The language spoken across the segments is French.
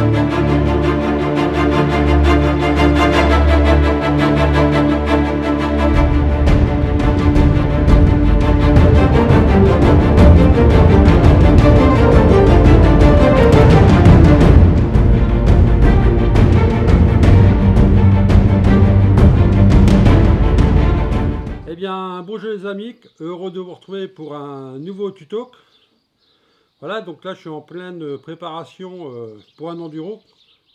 Eh bien, bonjour les amis, heureux de vous retrouver pour un nouveau tuto. Voilà, donc là je suis en pleine préparation pour un enduro.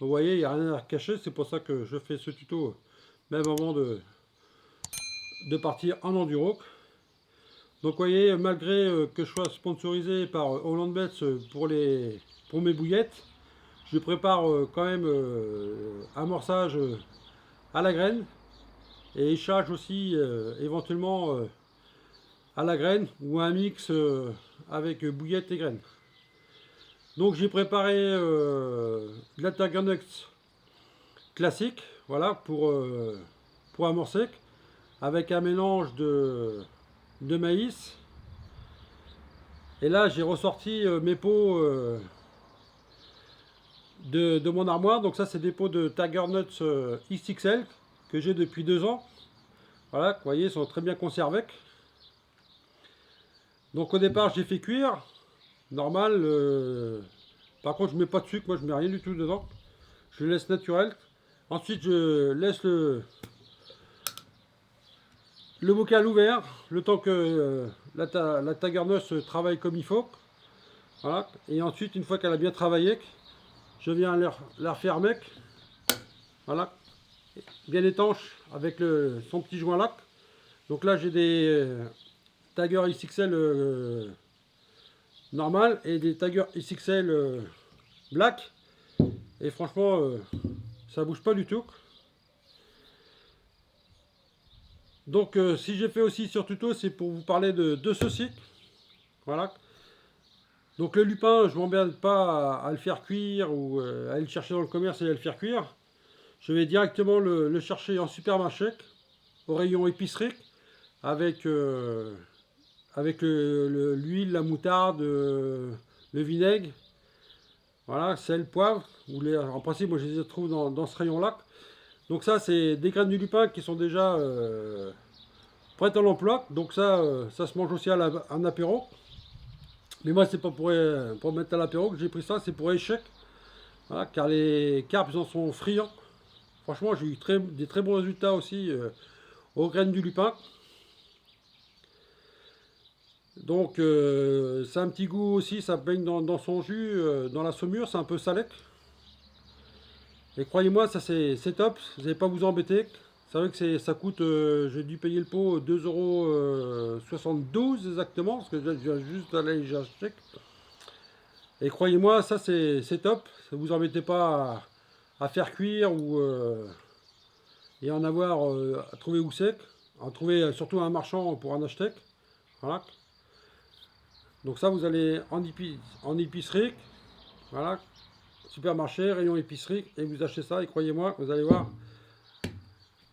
Vous voyez, il n'y a rien à cacher, c'est pour ça que je fais ce tuto même avant de partir en enduro. Donc vous voyez, malgré que je sois sponsorisé par Holland Bets pour mes bouillettes, je prépare quand même amorçage à la graine et échage aussi éventuellement à la graine ou un mix avec bouillettes et graines. Donc j'ai préparé de la Tiger Nuts classique, voilà, pour amorcer, avec un mélange de maïs. Et là j'ai ressorti mes pots de mon armoire. Donc ça c'est des pots de Tiger Nuts XXL que j'ai depuis 2 ans. Voilà, vous voyez, ils sont très bien conservés. Donc au départ j'ai fait cuire, normal. Par contre je mets pas de sucre, moi je mets rien du tout dedans. Je le laisse naturel. Ensuite je laisse le bocal ouvert, le temps que la Tiger Nuts travaille comme il faut. Voilà. Et ensuite, une fois qu'elle a bien travaillé, je viens la refermer. Voilà. Bien étanche avec son petit joint là. Donc là j'ai des Tiger XXL normal et des Tiger XXL black. Et franchement, ça bouge pas du tout. Donc si j'ai fait aussi sur tuto, c'est pour vous parler de ceci. Voilà. Donc le lupin, je m'emmerde pas à le faire cuire ou à aller le chercher dans le commerce et à le faire cuire. Je vais directement le chercher en supermarché, au rayon épicerie, avec l'huile, la moutarde, le vinaigre, voilà, sel, poivre. En principe, moi je les trouve dans ce rayon-là. Donc ça, c'est des graines du lupin qui sont déjà prêtes à l'emploi. Donc ça se mange aussi à un apéro. Mais moi, c'est pas pour mettre à l'apéro que j'ai pris ça, c'est pour échec. Voilà, car les carpes, ils en sont friands. Franchement, j'ai eu des très bons résultats aussi aux graines du lupin. Donc, c'est un petit goût aussi, ça baigne dans son jus, dans la saumure, c'est un peu salé. Et croyez-moi, ça c'est top, vous n'allez pas vous embêter. C'est vrai que ça coûte, j'ai dû payer le pot 2,72 € exactement, parce que je viens juste d'aller y acheter. Et croyez-moi, ça c'est top, vous vous embêtez pas à faire cuire et en avoir à trouver où c'est, en trouver surtout un marchand pour en acheter. Voilà. Donc ça, vous allez en épicerie, voilà, supermarché, rayon épicerie, et vous achetez ça, et croyez-moi, vous allez voir,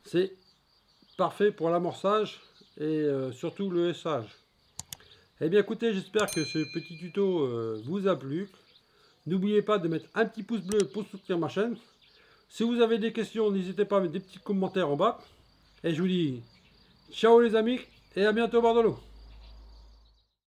c'est parfait pour l'amorçage et surtout le hessage. Eh bien écoutez, j'espère que ce petit tuto vous a plu. N'oubliez pas de mettre un petit pouce bleu pour soutenir ma chaîne. Si vous avez des questions, n'hésitez pas à mettre des petits commentaires en bas. Et je vous dis ciao les amis, et à bientôt au bord de l'eau.